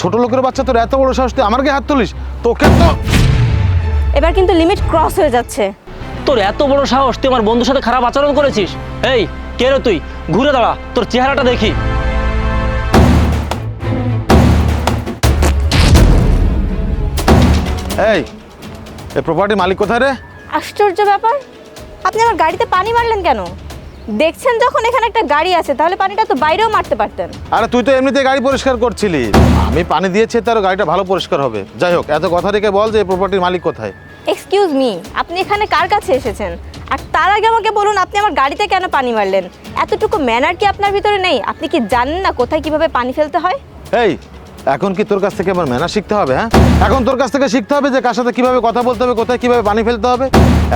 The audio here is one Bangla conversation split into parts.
ছোট লোকের বাচ্চা তোর এত বড় সাহস, তুই আমার গায়ে হাত তুলিস? তোকে তো এবার কিন্তু লিমিট ক্রস হয়ে যাচ্ছে। তোর এত বড় সাহস, তুই আমার বন্ধুর সাথে খারাপ আচরণ করেছিস? এই কে রে তুই? ঘুরে দাঁড়া, তোর চেহারাটা দেখি। এই প্রপার্টির মালিক কোথায় রে? আশ্চর্য ব্যাপার, আপনি আমার গাড়িতে পানি মারলেন কেন? দেখছেন যখন এখানে একটা গাড়ি আছে, তাহলে পানিটা তো বাইরেও মারতে পারতেন। আরে তুই তো এমনিতে গাড়ি পরিষ্কার করছিলি, আমি পানি দিয়েছি তার গাড়িটা ভালো পরিষ্কার হবে। যাই হোক, এত কথা রেখে বল যে প্রপার্টির মালিক কোথায়? এক্সকিউজ মি, আপনি এখানে কার কাছে এসেছেন? আর তার আগে আমাকে বলুন, আপনি আমার গাড়িতে কেন পানি মারলেন? এতটুকু ম্যানার কি আপনার ভিতরে নেই? আপনি কি জানেন না কোথায় কিভাবে পানি ফেলতে হয়? এই এখন কি তোর কাছ থেকে আমার ম্যানার শিখতে হবে? হ্যাঁ, এখন তোর কাছ থেকে শিখতে হবে যে কার সাথে কিভাবে কথা বলতে হবে, কোথায় কিভাবে পানি ফেলতে হবে।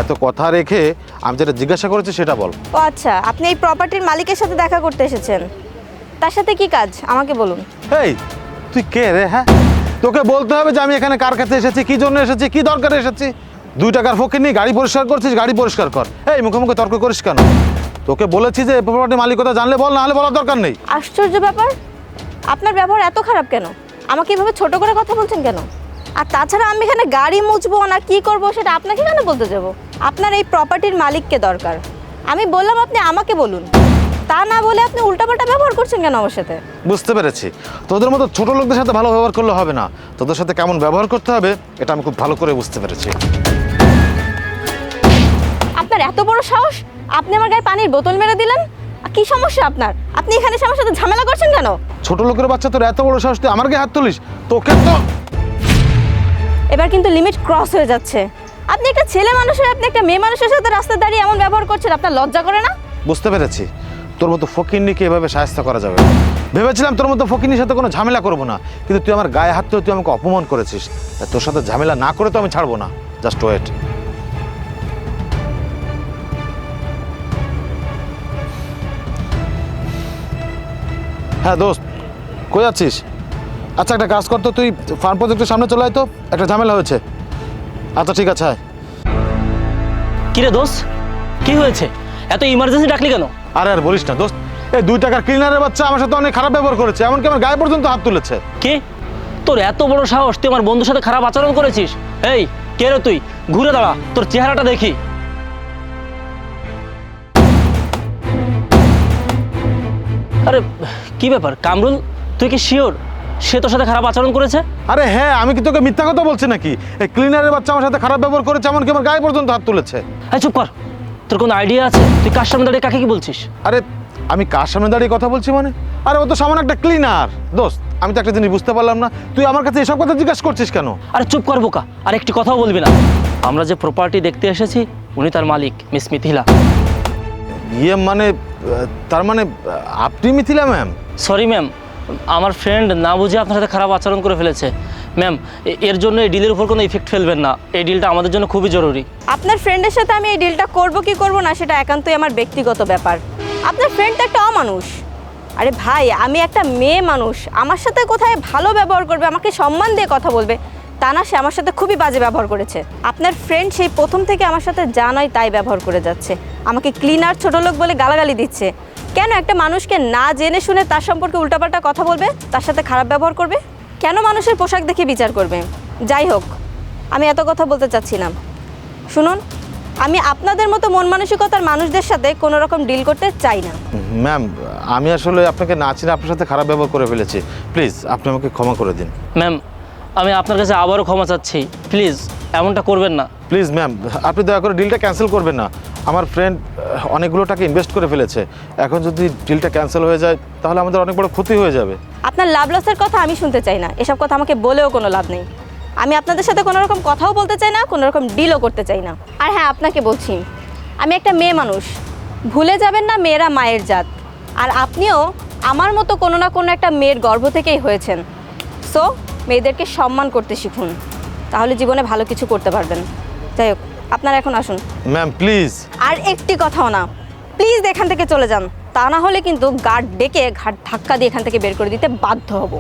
এত কথা রেখে আমি যেটা জিজ্ঞাসা করেছি সেটা বল। ও আচ্ছা, আপনি এই প্রপার্টির মালিকের সাথে দেখা করতে এসেছেন। তার সাথে কি কাজ আমাকে বলুন। এই তুই কে রে? হ্যাঁ, তোকে বলতে হবে যে আমি এখানে কার কাছে এসেছি, কি জন্য এসেছি, কি দরকারে এসেছি। 2 টাকার ফকির নিয়ে গাড়ি পরিষ্কার করছিস, গাড়ি পরিষ্কার কর। এই মুখে মুখে তর্ক করিস কেন? তোকে বলেছি যে প্রপার্টির মালিক কথা জানলে বল, না হলে বলার দরকার নেই। আশ্চর্য ব্যাপার, আপনার ব্যবহার এত খারাপ কেন? আমাকে এভাবে ছোট করে কথা বলছেন কেন? আর তাছাড়া আমি এখানে গাড়ি মুছবো না কি করব সেটা আপনাকে কেন বলতে যাব? আপনার এই প্রপার্টির মালিককে দরকার। আমি বললাম আপনি আমাকে বলুন, তা না বলে আপনি উল্টাপাল্টা ব্যবহার করছেন কেন আমার সাথে? বুঝতে পেরেছি, তোদের মতো ছোট লোকদের সাথে ভালো ব্যবহার করলে হবে না, তোদের সাথে কেমন ব্যবহার করতে হবে এটা আমি খুব ভালো করে বুঝতে পেরেছি। আপনার এত বড় সাহস, আপনি আমার গায়ে পানির বোতল মেরে দিলেন। কি সমস্যা আপনার? আপনি এখানে এসে আমার সাথে ঝামেলা করছেন কেন? ছোট লোকের বাচ্চা তোর এত বড় সাহস, তুই আমার গায়ে হাত তুলিস? তোকে তো এবার কিন্তু লিমিট ক্রস হয়ে যাচ্ছে। আপনি একটা ছেলে মানুষের, আপনি একটা মেয়ে মানুষের সাথে রাস্তায় দাঁড়িয়ে এমন ব্যবহার করছেন, আপনার লজ্জা করে না? বুঝতে পেরেছি, তোর মতো ফকিন্নিকে এভাবে সাহায্য করা যাবে না। ভেবেছিলাম তোর মতো ফকিন্নির সাথে কোনো ঝামেলা করবো না, কিন্তু তুই আমার গায়ে হাত তুলে তুই আমাকে অপমান করেছিস। তোর সাথে ঝামেলা না করে তো আমি ছাড়বো না। Just wait. হ্যাঁ দোস্ত, কই যাচ্ছিস? আচ্ছা একটা কাজ কর তো, তুই ফার্ম প্রজেক্টের সামনে চলে আয় তো, একটা ঝামেলা হয়েছে। আচ্ছা ঠিক আছে, আয়। কিরে দোস্ত, কি হয়েছে? এত ইমার্জেন্সি ডাকলি কেন? আরে আর বলিস না দোস্ত, এই 2 টাকার ক্লিনারের বাচ্চা আমার সাথে অনেক খারাপ ব্যবহার করেছে, এমনকি আমার গায়ে পর্যন্ত হাত তুলেছে। কে? তোর এত বড় সাহস, তুই আমার বন্ধুর সাথে খারাপ আচরণ করেছিস? এই কে রে তুই? ঘুরে দাঁড়া, তোর চেহারাটা দেখি। আরে কি ব্যাপার কামরুল, তুই কি শিওর সে তোর সাথে খারাপ আচরণ করেছে? আরে হ্যাঁ, আমি কি তোকে মিথ্যা কথা বলছি নাকি? এই ক্লিনারের বাচ্চা আমার সাথে খারাপ ব্যবহার করেছে, এমনকি আমার গায়ে পর্যন্ত হাত তুলেছে। এই চুপ কর, তোর কোনো আইডিয়া আছে তুই কার সামনে দাঁড়িয়ে কাকে কি বলছিস? আরে আমি কার সামনে দাঁড়িয়ে কথা বলছি মানে? আরে ও তো সামান্য একটা ক্লিনার। দোস্ত আমি তো একটা জিনিস বুঝতে পারলাম না, তুই আমার কাছে এসব কথা জিজ্ঞাসা করছিস কেন? আরে চুপ কর বোকা, আর একটি কথাও বলবি না। আমরা যে প্রপার্টি দেখতে এসেছি উনি তার মালিক, মিস মিথিলা। ইয়ে মানে তার মানে আপনি মিথিলা ম্যাম? সরি ম্যাম, আমার ফ্রেন্ড না বুঝে আপনার সাথে খারাপ আচরণ করে ফেলেছে। ম্যাম এর জন্য এই ডিলের উপর কোনো ইফেক্ট ফেলবেন না, এই ডিলটা আমাদের জন্য খুবই জরুরি। আপনার ফ্রেন্ডের সাথে আমি এই ডিলটা করব কি করব না সেটা একান্তই আমার ব্যক্তিগত ব্যাপার। আপনার ফ্রেন্ড তো একটা অমানুষ। আরে ভাই, আমি একটা মেয়ে মানুষ, আমার সাথে কোথায় ভালো ব্যবহার করবে, আমাকে সম্মান দিয়ে কথা বলবে, তা না সে আমার সাথে খুবই বাজে ব্যবহার করেছে। আপনার ফ্রেন্ড সেই প্রথম থেকে আমার সাথে যা নয় তাই ব্যবহার করে যাচ্ছে, আমাকে ক্লিনার, ছোট লোক বলে গালাগালি দিচ্ছে। কেন একটা মানুষকে না জেনে শুনে তার সম্পর্কে উল্টাপাল্টা কথা বলবে, তার সাথে খারাপ ব্যবহার করবে? কেন মানুষের পোশাক দেখে বিচার করবে? যাই হোক, আমি এত কথা বলতে চাচ্ছি না। শুনুন, আমি আপনাদের মতো মন মানসিকতার মানুষদের সাথে কোনো রকম ডিল করতে চাই না। ম্যাম আমি আসলে আপনাকে না চিনে আপনার সাথে খারাপ ব্যবহার করে ফেলেছি, প্লিজ আপনি আমাকে ক্ষমা করে দিন। ম্যাম আমি আপনার কাছে আবারও ক্ষমা চাচ্ছি, প্লিজ এমনটা করবেন না। প্লিজ ম্যাম, আপনি দয়া করে ডিলটা ক্যান্সেল করবেন না। আমার ফ্রেন্ড অনেকগুলো টাকা ইনভেস্ট করে ফেলেছে, এখন যদি ডিলটা ক্যান্সেল হয়ে যায় তাহলে আমাদের অনেক বড় ক্ষতি হয়ে যাবে। আপনার লাভ লসের কথা আমি শুনতে চাই না, এসব কথা আমাকে বলেও কোনো লাভ নেই। আমি আপনাদের সাথে কোনো রকম কথাও বলতে চাই না, কোনো রকম ডিলও করতে চাই না। আর হ্যাঁ, আপনাকে বলছি, আমি একটা মেয়ে মানুষ, ভুলে যাবেন না মেয়েরা মায়ের জাত। আর আপনিও আমার মতো কোনো না কোনো একটা মেয়ের গর্ভ থেকেই হয়েছেন। সো মেয়েদেরকে সম্মান করতে শিখুন, তাহলে জীবনে ভালো কিছু করতে পারবেন। যাই হোক, আপনারা এখন আসুন। Ma'am please. আর একটি কথাও না, প্লিজ এখান থেকে চলে যান, তা না হলে কিন্তু গার্ড ডেকে ঘাট ধাক্কা দিয়ে এখান থেকে বের করে দিতে বাধ্য হব।